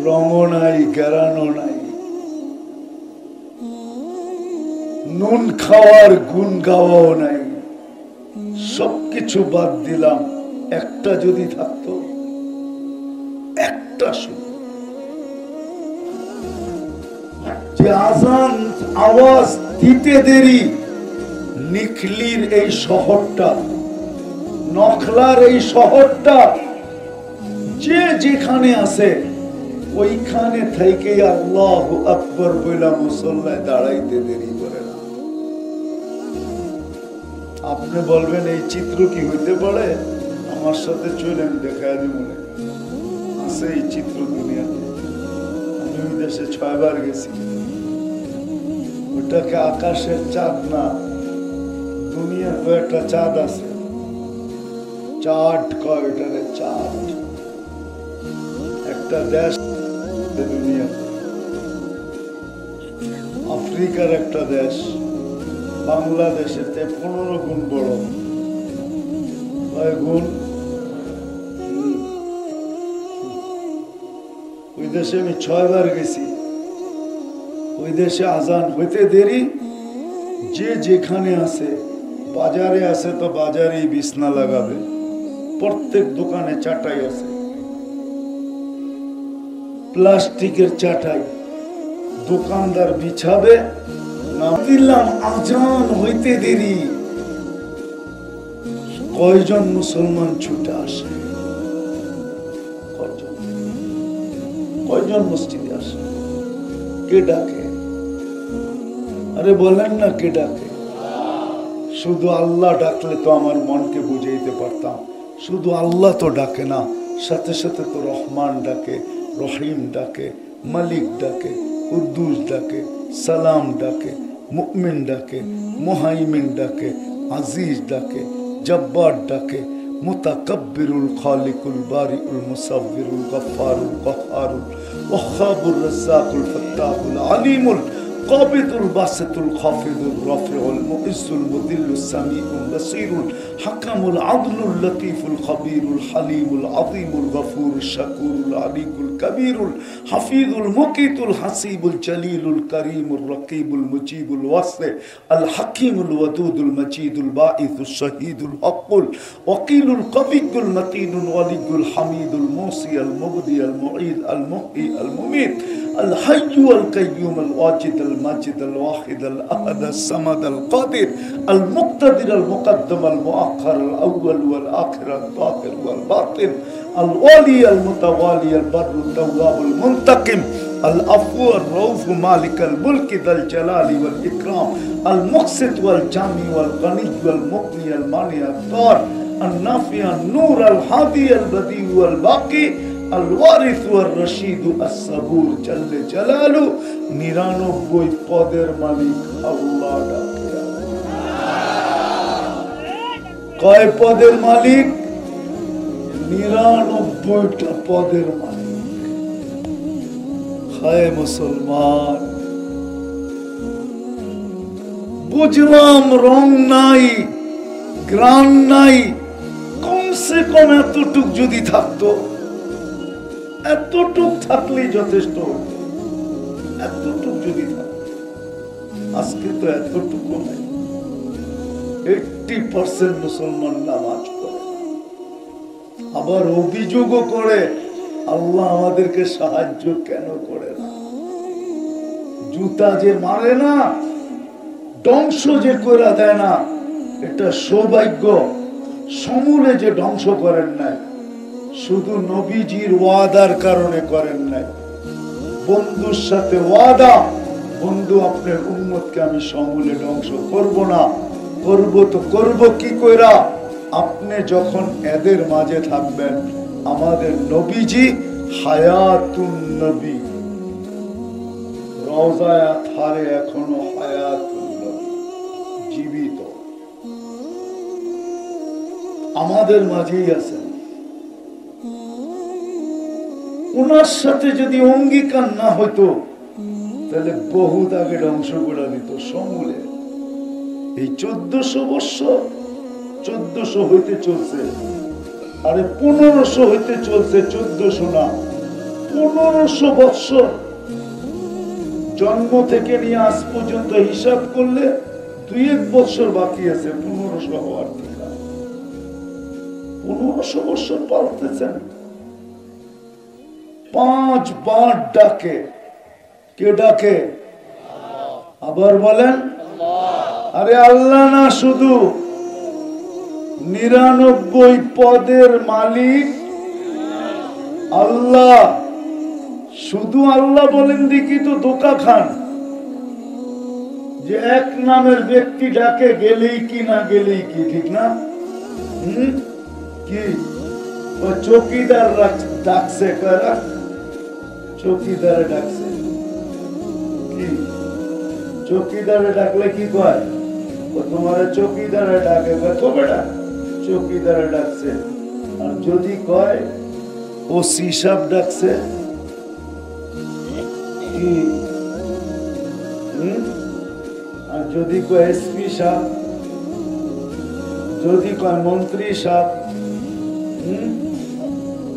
রঙও নাই, গেরানো নাই, নুন খাওয়ার গুণ গাওয়াও নাই, সবকিছু বাদ দিলাম। একটা যদি থাকতো, একটা শুধু, যে আজান আওয়াজ দিতে দেরি নিখলির এই শহরটা, নখলার এই শহরটা, যে যেখানে আছে ওইখানে থেকে আল্লাহু আকবার বইলা মুসল্লায় দাঁড়াইতে দেরি করে না। আপনি বলবেন এই চিত্র কি হইতে পারে? আমার সাথে চলেন, দেখায় দিব। আছে এই চিত্র দুনিয়াতে। আমি ওই দেশে 6 বার গেছি। ওটাকে আকাশের চাঁদ না, দুনিয়ার কয়েকটা চাঁদ আছে, চাঁদ কয় ওটারে, চাঁদ। একটা দেশ দুনিয়াতে, আফ্রিকার একটা দেশ, বাংলাদেশের 15 গুণ বড়। কয় গুণ? ওই দেশে আমি 6 বার গেছি। ওই দেশে আজান হইতে দেরি, যে যেখানে আছে, বাজারে আছে তো বাজারেই বিছনা লাগাবে, প্রত্যেক দোকানে চাটাই আছে, প্লাস্টিকের চাটাই, দোকানদার বিছাবে। নাম দিলাম আজান হইতে দেরি, কয়জন মুসলমান ছুটে আসে? কয়জন মসজিদে আসে? কে ডাকে? আরে বলেন না, কে ডাকে? শুধু আল্লাহ ডাকলে তো আমার মনকে বুঝাইতে পারতাম। শুধু আল্লাহ তো ডাকে না, সাথে সাথে তো রহমান ডাকে, রহিম ডাকে, মালিক ডাকে, কুদ্দুস ডাকে, সালাম ডাকে, মুমিন ডাকে, মুহাইমিন ডাকে, আজিজ ডাকে, জব্বার ডাকে, মুতাকাব্বিরুল খালিকুল বারিউল মুসাব্বিরুল গফফারুল কহ্হারুল ওয়াহ্হাবুর রাজ্জাকুল ফাত্তাহুল আলিমুল কাবিদুল বাসিতুল খাফিদুর রাফিউল মুইজ্জুল মুদিল্লুস সামিউল বাসীরুল হাকামুল আদলুল লতীফুল খবীরুল হালিমুল আযীমুল গফুরুশ শাকুরুল আলিকুল কবীরুল হাফিজুল মুকিতুল হাসিবুল জলিলুল করিমুর রকিবুল মুজিবুল ওয়াসি আল হাকিমুল ওয়াদুদুল মজিদুল বাঈসুশ শহীদুল হকুল ওয়াকিলুল কবিয়ুল মতিনুল ওয়ালিয়ুল হামিদুল মুসি আল মুবদি আল মুঈদ আল মুহয়ি আল মুমীত الحي القيوم الواجد الماجد الواحد الأحد الصمد القادر المقتدر المقدم المؤخر الأول والآخر الظاهر والباطن الولي المتوالي البر التواب المنتقم العفو الرؤوف مالك الملك ذا الجلال والإكرام المقسط والجامع والغني والمغني المانع الضار النافع النور الهادي البديع والباقي الوارث والرشيد الصبور جل جلاله 99 পদের মালিক আল্লাহ ডাকে। কয় পদের মালিক? 99টা পদের মালিক। হায় মুসলমান, বুঝলাম রং নাই, গ্রান নাই, কমসে কম এতটুক যদি থাকতো, এতটুক থাকলেই যথেষ্ট। এতটুক যদি থাকতো, আজকে তো এতটুকু নাই। 80% মুসলমান নামাজ পড়ে, আবার অভিযোগও করে আল্লাহ আমাদেরকে সাহায্য কেন করে না। জুতা যে মারে না, ধ্বংস যে করে দেয় না, এটা সৌভাগ্য। সমূলে যে ধ্বংস করেন নাই, শুধু নবীজির ওয়াদার কারণে করেন নাই। বন্ধুর সাথে ওয়াদা, বন্ধু আপনার উম্মতকে আমি সমূলে ধ্বংস করব না। করব তো করব কি কইরা? আপনি যখন এদের মাঝে থাকবেন, আমাদের নবীজি হায়াতুন নবী, রওজায়ে আতহারে এখনো হায়াতুন নবী, জীবিত আমাদের মাঝেই আছেন। ওনার সাথে যদি অঙ্গীকার না হইতো, তাহলে বহুত আগে ধ্বংস করে দিত সমূলে। এই 1400 বছর, 1400 হইতে চলছে, আরে 1500 হইতে চলছে, 1400 না, 1500 বৎসর জন্ম থেকে নিয়ে আজ পর্যন্ত হিসাব করলে 2-1 বছর বাকি আছে 1500 হওয়ার থেকে। 1500 বছর পালতেছেন। 5 বার ডাকে। কে ডাকে? আবার বলেন। আরে আল্লাহ না, শুধু 99 পদের মালিক আল্লাহ। শুধু আল্লাহ বলেন দেখি তো ধোঁকা খান যে এক নামের ব্যক্তি ডাকে গেলেই কি না গেলেই কি, ঠিক না? কি চৌকিদার ডাকছে, চৌকিদারে ডাকছে কি? চৌকিদারে ডাকলে কি কয়? তোমার চৌকিদারে ডাকে, তো বেটা চৌকিদারে ডাকছে। আর যদি কয় ও সিসাব ডাকছে কি? আর যদি কয় এসপি সাহেব, যদি কয় মন্ত্রী সাহেব,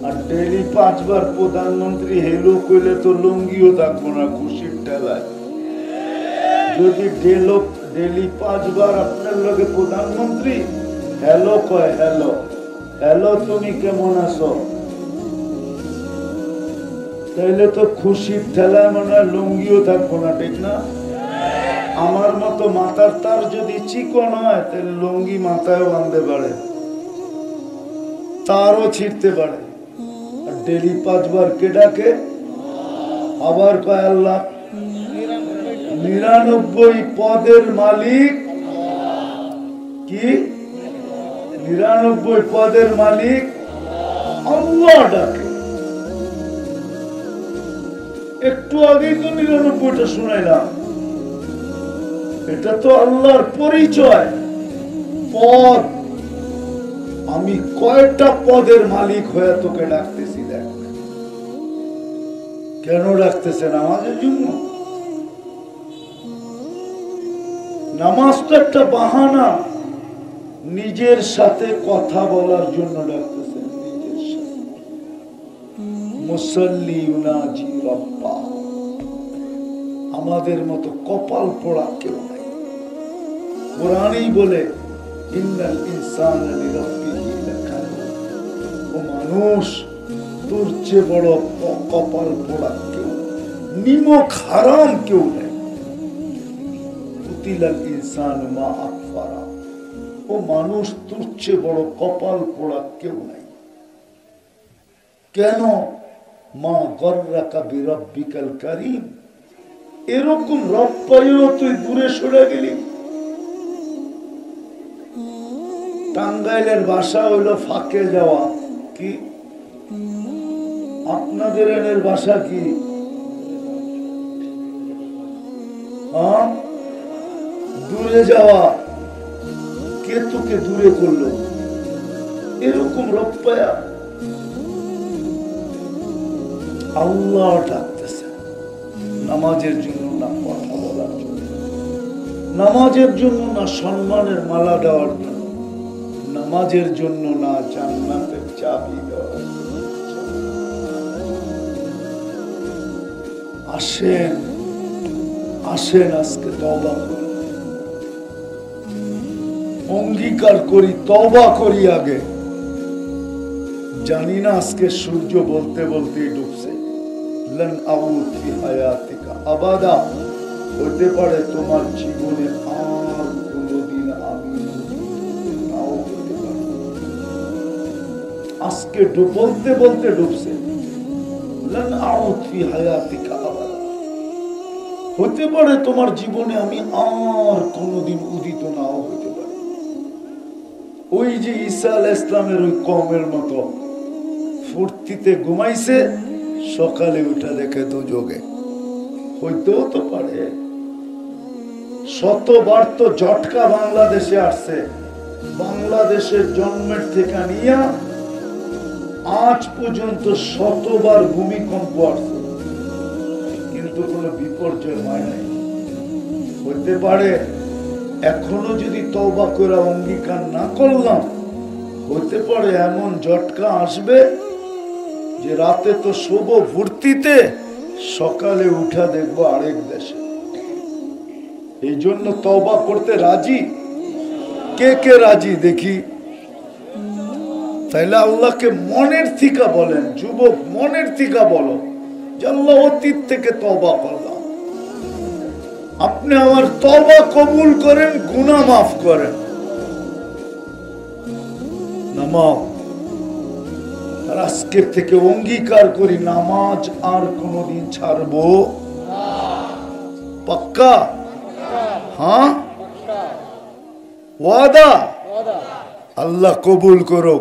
আর ডেইলি 5 বার প্রধানমন্ত্রী হেলো কইলে তো লুঙ্গিও থাকবো না খুশির ঠেলায়। যদি ডেইলি 5 বার আপনার লগে প্রধানমন্ত্রী হ্যালো কয়, হ্যালো হ্যালো তুমি কেমন আছো, তাইলে তো খুশির ঠেলায় মনে হয় লুঙ্গিও থাকবো না, ঠিক না? আমার মতো মাথার তার যদি চিকন হয় তাহলে লুঙ্গি মাথায় বাঁধতে পারে, তারও ছিঁড়তে পারে। আর ডেলি 5 বার কে ডাকে? আবার কয় আল্লাহ। 99 পদের মালিক কি? 99 পদের মালিক আল্লাহ ডাকে। একটু আগেই তো 99টা শুনাইলাম। এটা তো আল্লাহর পরিচয়, পদ। আমি কয়টা পদের মালিক হয়ে তোকে ডাকতেছি, দেখ। কেন ডাকতেছে? নামাজের জন্য। নামাজ তো একটা বাহানা, নিজের সাথে কথা বলার জন্য ডাকতেছেন। নিজের সাথে মুসাল্লি ইউনাজি রব্বা। আমাদের মতো কপাল পোড়া কেউ নাই। কোরআনই বলে ইন্নাল ইনসানা লিরাব্বিহি লাকানুদ। ও মানুষ, তোর চেয়ে বড় কপাল পোড়া কেউ, নিমক হারাম কেউ নেই। কুতিলাল ইনসানু মা আকফারা। ও মানুষ, তোর চেয়ে বড় কপাল পোড়া কেউ নাই। কেন? মা গররাকা বিরাব্বিকাল কারীম। এরকম রব পাইও তুই দূরে সরে গেলি। টাঙ্গাইলের ভাষা হইল ফাঁকে যাওয়া। কি? আপনাদের এনের ভাষা কি? দূরে যাওয়া। কে তোকে দূরে করলো? এরকম রব পায়া আল্লাহ ডাকতেছে নামাজের জন্য, না কথা বলার জন্য, নামাজের জন্য না সম্মানের মালা দেওয়ার জন্য, নামাজের জন্য না জান্নাতের চাবি দেওয়ার জন্য। আসেন আসেন, আজকে তওবা করি, অঙ্গীকার করি, তওবা করি। আগে জানি না আজকে সূর্য বলতে বলতেই ডুবছে। লান আউদ ফি হায়াতিকা আবাদা। হতে পারে তোমার জীবনে আর কোনদিন আমি নাও হতে পারি। আজকে বলতে বলতে ডুবছে। লান আউদ ফি হায়াতিকা আবাদা। হতে পারে তোমার জীবনে আমি আর কোনদিন উদিত নাও হতে পারি। ওই যে ঈসা আলাইহিস সালামের ওই কওমের মতো ফুর্তিতে ঘুমাইছে, সকালে উঠে দেখে দুযোগে। হইতেও তো পারে। শতবার তো ঝটকা বাংলাদেশে আসছে। বাংলাদেশের জন্মের থেকে নিয়ে আজ পর্যন্ত শতবার ভূমিকম্প আসছে, কিন্তু কোনো বিপর্যয় হয় নাই। হইতে পারে এখনো যদি তওবা করে অঙ্গীকার না করলাম, হতে পারে এমন ঝটকা আসবে যে রাতে তো শোবো ভর্তিতে, সকালে উঠা দেখবো আরেক দেশে। এই জন্য তওবা করতে রাজি? কে কে রাজি দেখি? তাইলে আল্লাহকে মনের থিকা বলেন, যুবক মনের থিকা বলো যে আল্লাহ অতীত থেকে তওবা করলাম, আপনি আমার তওবা কবুল করেন, গুনাহ মাফ করেন। নামাজ, আর আজকের থেকে অঙ্গীকার করি নামাজ আর কোনদিন ছাড়বো পাক্কা? হ্যাঁ, ওয়াদা? আল্লাহ কবুল করো।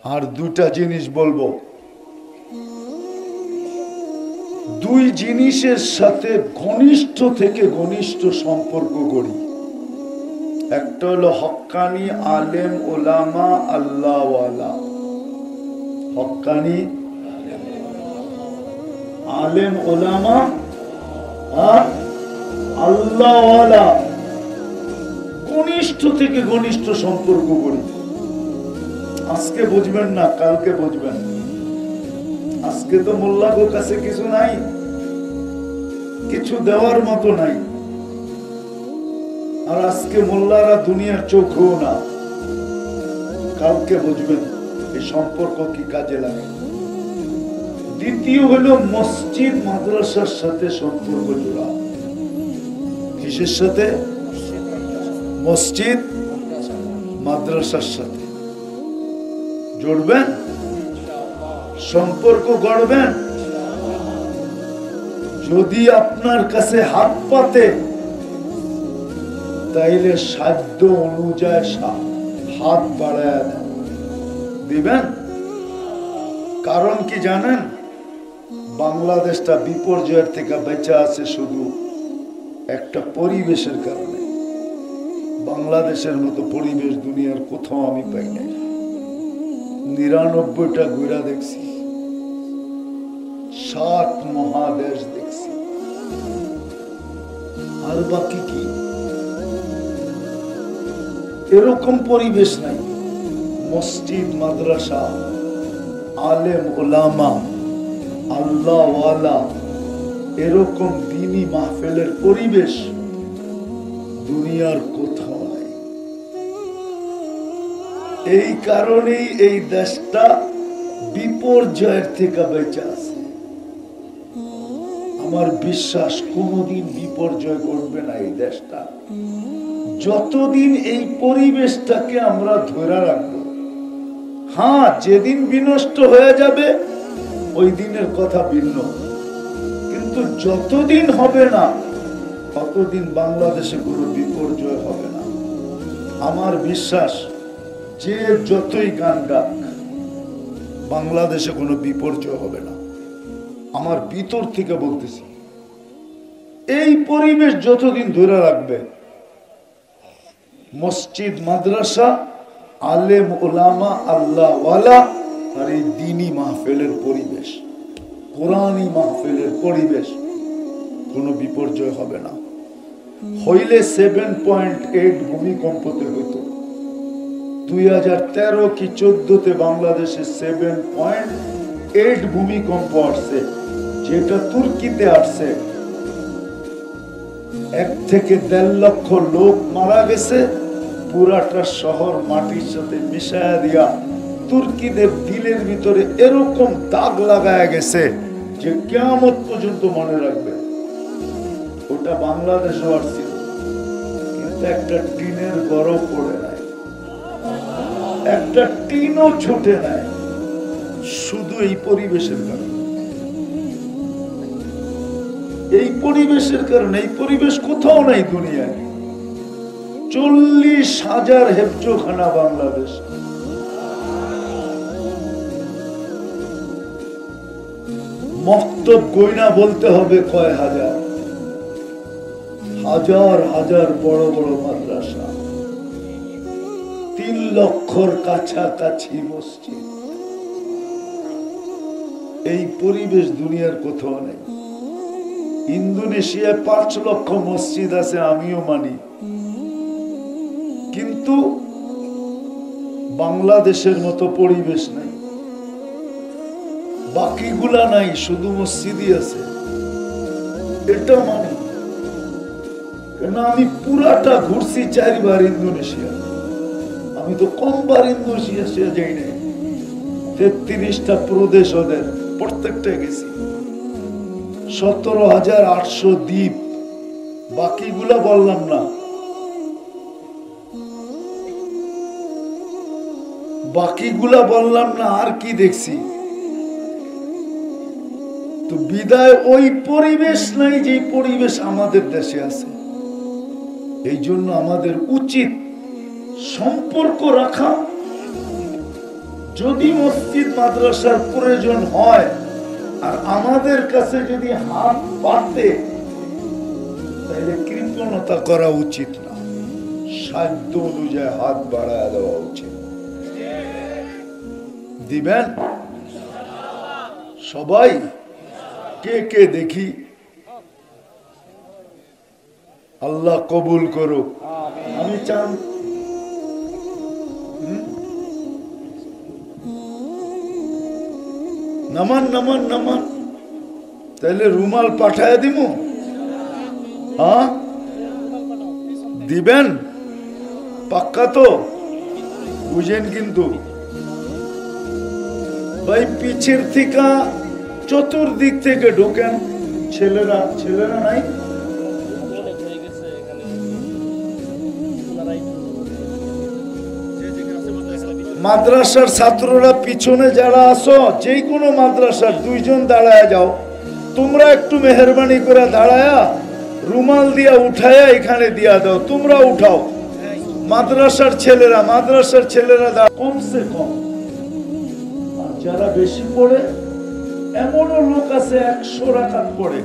আর দুটা জিনিস বলবো, দুই জিনিসের সাথে ঘনিষ্ঠ থেকে ঘনিষ্ঠ সম্পর্ক করি। একটা হলো হক্কানি আলেম ওলামা আল্লাহওয়ালা। হক্কানি আলেম ওলামা আর আল্লাহওয়ালা, ঘনিষ্ঠ থেকে ঘনিষ্ঠ সম্পর্ক করি। আজকে বুঝবেন না, কালকে বুঝবেন। আজকে তো মোল্লাদের কাছে কিছু নাই, কিছু দেওয়ার মতো নাই। আর আজকে মোল্লারা দুনিয়ার চোখও না, কালকে বুঝবেন এই সম্পর্ক কি কাজে লাগে। দ্বিতীয় হলো মসজিদ মাদ্রাসার সাথে সম্পর্ক জোড়া। কিসের সাথে? মসজিদ মাদ্রাসার সাথে জড়বেন, সম্পর্ক গড়বেন। যদি আপনার কাছে হাত পাতে, তাইলে সাধ্য অনুযায়ী হাত বাড়ায় দিবেন। কারণ কি জানেন? বাংলাদেশটা বিপর্যয়ের থেকে বেঁচে আছে শুধু একটা পরিবেশের কারণে। বাংলাদেশের মতো পরিবেশ দুনিয়ার কোথাও আমি পাই নাই। ৯৯টা ঘুরা দেখছি, ৭ মহাদেশ দেখছি, আর বাকি কি এরকম পরিবেশ নাই। মসজিদ মাদ্রাসা, আলেম ওলামা, আল্লাহওয়ালা, এরকম দ্বীনি মাহফিলের পরিবেশ দুনিয়ার কোথাও নাই। এই কারণেই এই দেশটা বিপর্যয়ের থেকে বেঁচে আছে। আমার বিশ্বাস কোনদিন বিপর্যয় করবে না এই দেশটা, যতদিন এই পরিবেশটাকে আমরা ধরে রাখবো। হ্যাঁ, যেদিন বিনষ্ট হয়ে যাবে ওই দিনের কথা ভিন্ন, কিন্তু যতদিন হবে না ততদিন বাংলাদেশে কোনো বিপর্যয় হবে না। আমার বিশ্বাস যে যতই গান গাক, বাংলাদেশে কোনো বিপর্যয় হবে না। আমার ভিতর থেকে বলতেছি, এই পরিবেশ যতদিন ধরে রাখবে, মসজিদ মাদ্রাসা, আলেম ওলামা, আল্লাহওয়ালা, আর এই দ্বীনি মাহফিলের পরিবেশ, কোরআনী মাহফিলের পরিবেশ, কোনো বিপর্যয় হবে না। হইলে 7.8 ভূমিকম্পতে হইতো। 2013 কি 14তে বাংলাদেশে 7.8 ভূমিকম্প আসছে, যেটা তুর্কিতে আসছে। 1 থেকে 1.5 লক্ষ লোক মারা গেছে। পুরাটা শহর মাটির সাথে মিশায়া দিয়া তুর্কিদের দিলের ভিতরে এরকম দাগ লাগায় গেছে যে কিয়ামত পর্যন্ত মনে রাখবে। ওটা বাংলাদেশও আসছিল, কিন্তু একটা টিনের ঘরও পড়ে নাই, একটা টিনও ছুটে নাই, শুধু এই পরিবেশের কারণে। এই পরিবেশের কারণে, এই পরিবেশ কোথাও নাই দুনিয়ায়। 40,000 হেফজোখানা বাংলাদেশ। মক্তব গয়না বলতে হবে কয় হাজার, হাজার হাজার বড় বড় মাদ্রাসা, 3 লক্ষর কাছাকাছি মসজিদ। এই পরিবেশ দুনিয়ার কোথাও নেই। ইন্দোনেশিয়ায় 5 লক্ষ মসজিদ আছে, আমিও মানি, কিন্তু বাংলাদেশের মতো পরিবেশ নাই। বাকিগুলা নাই, শুধু মসজিদই আছে, এটা মানে কেন আমি পুরাটা ঘুরছি 4 বার ইন্দোনেশিয়া। আমি তো কমবার ইন্দোনেশিয়া যাই নাই, 33টা প্রদেশ ওদের, প্রত্যেকটা গেছি। 17,800 দ্বীপ, বাকিগুলা বললাম না। বাকিগুলা বললাম না, আর কি দেখছি। তো বিদায় ওই পরিবেশ নাই যে পরিবেশ আমাদের দেশে আছে। এই জন্য আমাদের উচিত সম্পর্ক রাখা। যদি মসজিদ মাদ্রাসার প্রয়োজন হয় আর আমাদের কাছে যদি হাত পাতে, তাহলে কৃপণতা করা উচিত না, সাধ্য অনুযায়ী হাত বাড়ায় দেওয়া উচিত। দিবেন সবাই? কে কে দেখি? আল্লাহ কবুল করুক। আমি চান নামান নামান নামান, তাহলে রুমাল পাঠায় দিব। হ্যাঁ দিবেন? পাক্কা তো? বুঝেন কিন্তু ভাই, পিছের থেকে চতুর্দিক থেকে ঢোকেন। ছেলেরা ছেলেরা নাই? মাদ্রাসার ছাত্ররা পিছনে যারা আছো, যে কোনো মাদ্রাসার 2 জন দাঁড়ায় যাও। তোমরা একটু মেহরবানি করে দাঁড়ায়া রুমাল দিয়া উঠায়া এখানে দিয়া দাও। তোমরা উঠাও, মাদ্রাসার ছেলেরা কমসে কম। আর যারা বেশি পড়ে, এমনও লোক আছে 100 রাকাত পড়ে,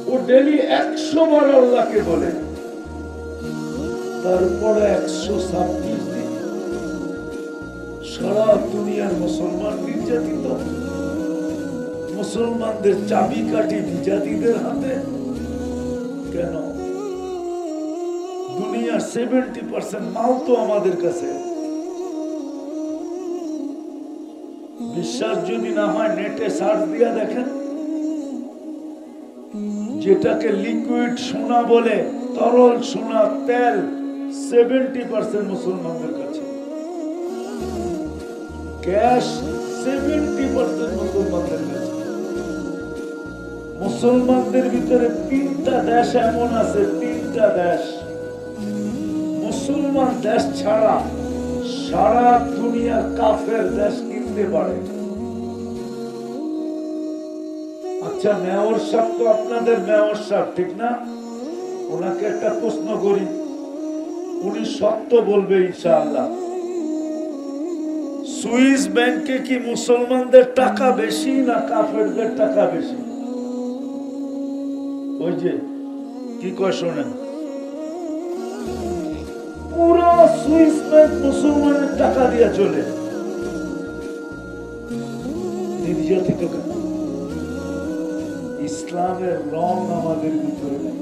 ও ডেলি 100 বার আল্লাহকে বলে, তারপরে 126 দিন সারা দুনিয়ার মুসলমান নির্যাতিত। মুসলমানদের চাবিকাঠি বিজাতিদের হাতে। কেন? দুনিয়ার 70% মাল তো আমাদের কাছে। বিশ্বাস যদি না হয় নেটে সার্চ দিয়া দেখেন, যেটাকে লিকুইড সোনা বলে, তরল সোনা, তেল, 70% মুসলমানদের কাছে। ক্যাশ 70% মুসলমানদের কাছে। মুসলমানদের ভিতরে 3টা দেশ এমন আছে, 3টা দেশ মুসলমান দেশ ছাড়া সারা দুনিয়ার কাফের দেশ কিনতে পারে। আচ্ছা, মেয়র সাহেব তো আপনাদের মেয়র সাহেব, ঠিক না? ওনাকে একটা প্রশ্ন করি, উনি সত্য বলবে ইনশাআল্লাহ। সুইস ব্যাংকে কি মুসলমানদের টাকা বেশি না কাফেরদের টাকা বেশি? ওই যে কি কয় শোনেন, পুরো সুইস ব্যাংক মুসলমানের টাকা দিয়ে চলে। নির্যাতিত কেন? ইসলামের রং আমাদের ভিতরে নেই।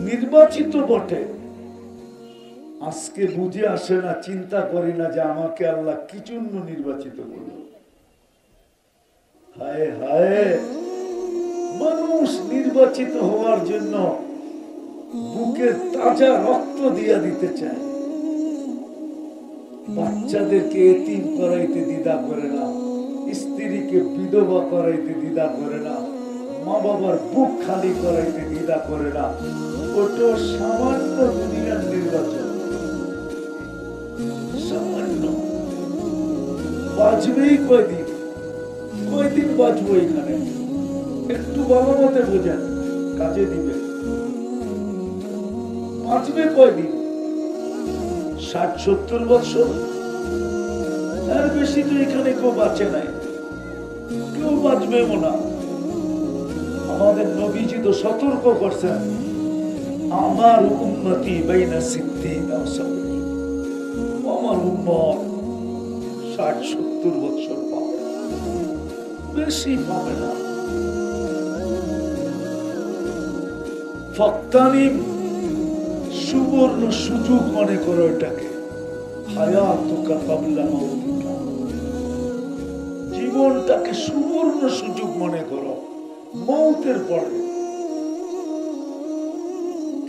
নির্বাচিত বটে, আজকে বুঝে আসে না, চিন্তা করি না যে আমাকে আল্লাহ কি জন্য নির্বাচিত করল। হায় হায়, মানুষ নির্বাচিত হওয়ার জন্য বুকে তাজা রক্ত দিয়া দিতে চায়। বাচ্চাদেরকে এতিম করাইতে দ্বিধা করে না, স্ত্রীকে বিধবা করাইতে দ্বিধা করে না, মা বাবার বুক খালি করাইতে দ্বিধা করে না। ওটা সামান্য দুনিয়ার নির্বাচন, সামান্য। বাঁচবেই কয়দিন, কয়দিন বাঁচবো এখানে? একটু ভালো মতে বোঝেন, কাজে দিবে। বাঁচবে কয়দিন? 60-70 বছর, এর বেশি তো এখানে কেউ বাঁচে নাই, কেউ বাঁচবেও না। আমাদের নবীজি তো সতর্ক করছেন, আমার উম্মতি বাইনা সিদ্দিন ওয়া সাবর। আমার উম্মত 60-70 বছর পাবে, বেশি পাবে না। ফাক্তানিম, সুবর্ণ সুযোগ মনে করো এটাকে। হায়াতুকা ক্বাবলা মাউতিকা, জীবনটাকে সুবর্ণ সুযোগ মনে করো মৌতের পরে।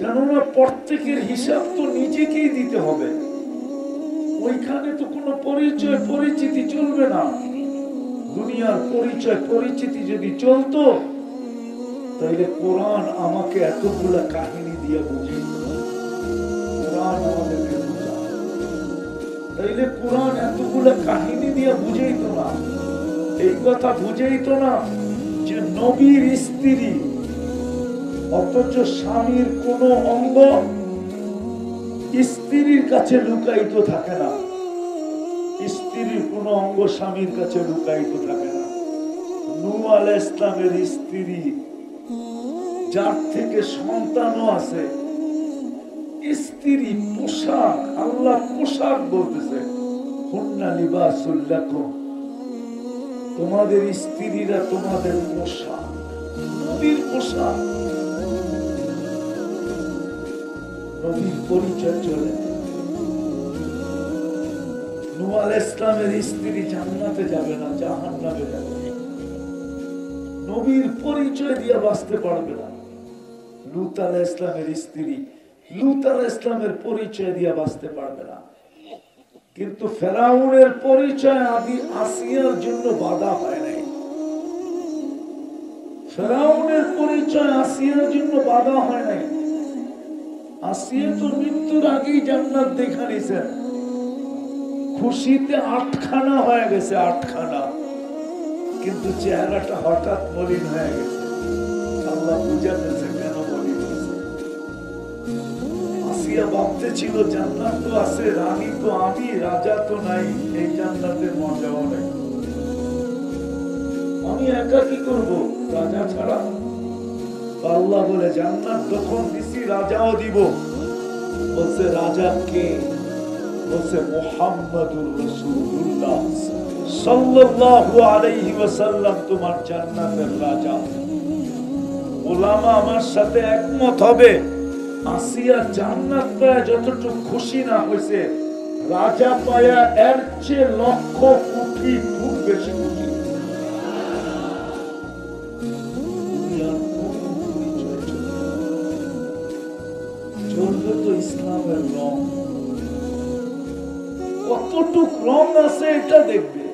কেননা প্রত্যেকের হিসাব তো নিজেকেই দিতে হবে, ওইখানে তো কোনো পরিচয় পরিচিতি চলবে না। দুনিয়ার পরিচয় পরিচিতি যদি চলতো তাইলে কোরআন আমাকে এতগুলা কাহিনী দিয়ে বুঝিয়ে, কোরআন আমাদেরকে বুঝায়, তাইলে কোরআন এতগুলা কাহিনী দিয়ে বুঝাইত না। এই কথা বুঝাইত না যে নবীর স্ত্রী অথচ স্বামীর কোন অঙ্গ স্ত্রীর কাছে লুকায়িত থাকে না, স্ত্রীর কোন অঙ্গ স্বামীর কাছে লুকায়িত থাকে না। নূহ আলাইহিস সালামের স্ত্রী যার থেকে সন্তানও আছে, স্ত্রী পোশাক, আল্লাহ পোশাক বলতেছে, হুন্না লিবাসুল লাকুম, তোমাদের স্ত্রীরা তোমাদের পোশাক, নবীর পোশাক। নবীর পরিচয় চলে। নূহ আলাইহিস সালামের স্ত্রী জান্নাতে যাবে না, জাহান্নামে যাবে। নবীর পরিচয় দিয়ে বাঁচতে পারবে না। লূত আলাইহিস সালামের স্ত্রী লূত আলাইহিস সালামের পরিচয় দিয়ে বাঁচতে পারবে না। কিন্তু ফেরাউনের পরিচয় আদি আসিয়ার জন্য বাধা হয় নাই। ফেরাউনের পরিচয় আসিয়ার জন্য বাধা হয় নাই। আসিয়া তো মৃত্যুর আগেই জান্নাত দেখা নিছেন, খুশিতে 8খানা হয়ে গেছে, 8খানা। কিন্তু চেহারাটা হঠাৎ মলিন হয়ে গেছে। আল্লাহ বুঝাতেছে কেন মলিন হয়েছে। আসিয়া ভাবতে ছিল জান্নাত তো আছে, রানী তো আমি, রাজা তো নাই, এই জান্নাতের মজাও নেই, আমি একা কি করব রাজা ছাড়া। আল্লাহ বলে জান্নাত যখন দিছি রাজাও দিব। বলছে রাজা কে? বলছে মুহাম্মাদুর রাসূলুল্লাহ সাল্লাল্লাহু আলাইহি ওয়াসাল্লাম তোমার জান্নাতের রাজা। উলামা আমার সাথে একমত হবে, আসিয়া জান্নাত পায় যতটুকু খুশি না হয়েছে, রাজা পায়া এর চেয়ে লক্ষ কোটি গুণ বেশি খুশি। চলবে তো ইসলামের রং, কতটুক রং আছে এটা দেখবে।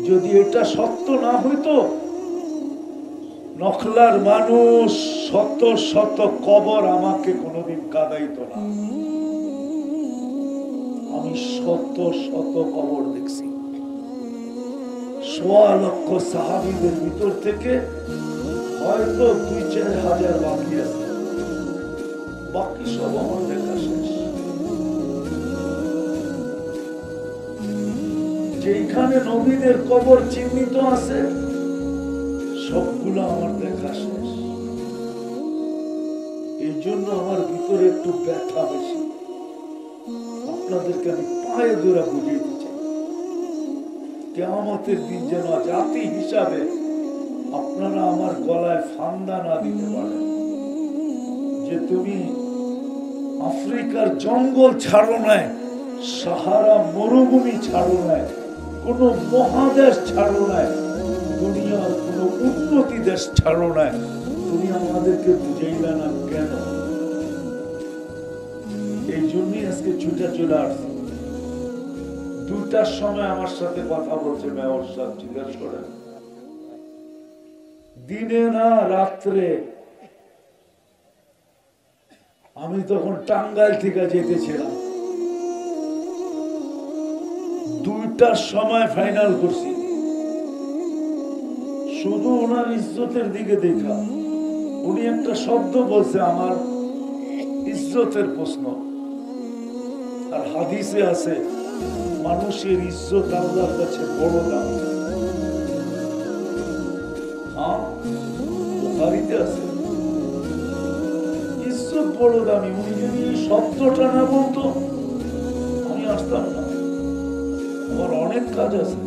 যদি এটা সত্য না হইতো, নখলার মানুষ শত শত কবর আমাকে কোনোদিন কাঁদাইতো না। আমি শত শত কবর দেখছি। ১.৫ লক্ষ সাহাবীদের ভিতর থেকে হয়তো ২-৪ হাজার বাকি আছে, বাকি সব আমার দেখা শেষ। যেখানে নবীদের কবর চিহ্নিত আছে সবগুলো আমার দেখা শেষ। এই জন্য আমার ভিতরে একটু ব্যথা বেশি। আপনাদেরকে আমি পায়ে ধরে বুঝিয়ে দিচ্ছি, কিয়ামতের দিন যেন জাতি হিসাবে আপনারা আমার গলায় ফান্দা না দিতে পারেন যে তুমি আফ্রিকার জঙ্গল ছাড়ো নাই, সাহারা মরুভূমি ছাড়ো নাই, কোন মহাদেশ ছাড়ো নাই, দুনিয়ার কোন উন্নতি দেশ ছাড়ো নাই, তুমি আমাদেরকে বুঝাইলে না কেন? এই জন্যই আজকে ছুটে চলে আসছে। 2টার সময় আমার সাথে কথা বলছে মেয়র সাহেব, জিজ্ঞেস করে দিনে না রাত্রে। আমি তখন টাঙ্গাইল থেকে যেতেছিলাম, 2টার সময় ফাইনাল করছি। শুধু ওনার ইজ্জতের দিকে দেখা, উনি একটা শব্দ বলছে আমার ইজ্জতের প্রশ্ন। আর হাদিসে আছে মানুষের ইজ্জত আল্লাহর কাছে বড় দাম। হ্যাঁ, বুখারীতে আছে ইজ্জত বড় দামি। উনি যদি শব্দটা না বলতো আমি আসতাম না, আমার অনেক কাজ আছে,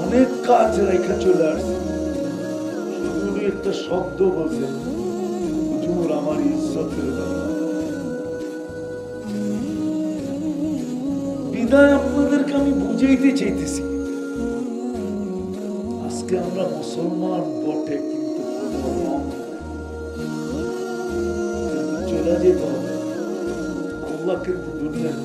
অনেক কাজ রেখা চলে আসছে। শুধু একটা শব্দ বলছে হুজুর আমার ইজ্জতের ব্যাপার। বিদায় আপনাদেরকে আমি বুঝাইতে চাইতেছি, আজকে আমরা মুসলমান বটে কিন্তু চলে যেতে হবে। আল্লাহ কিন্তু দুনিয়ার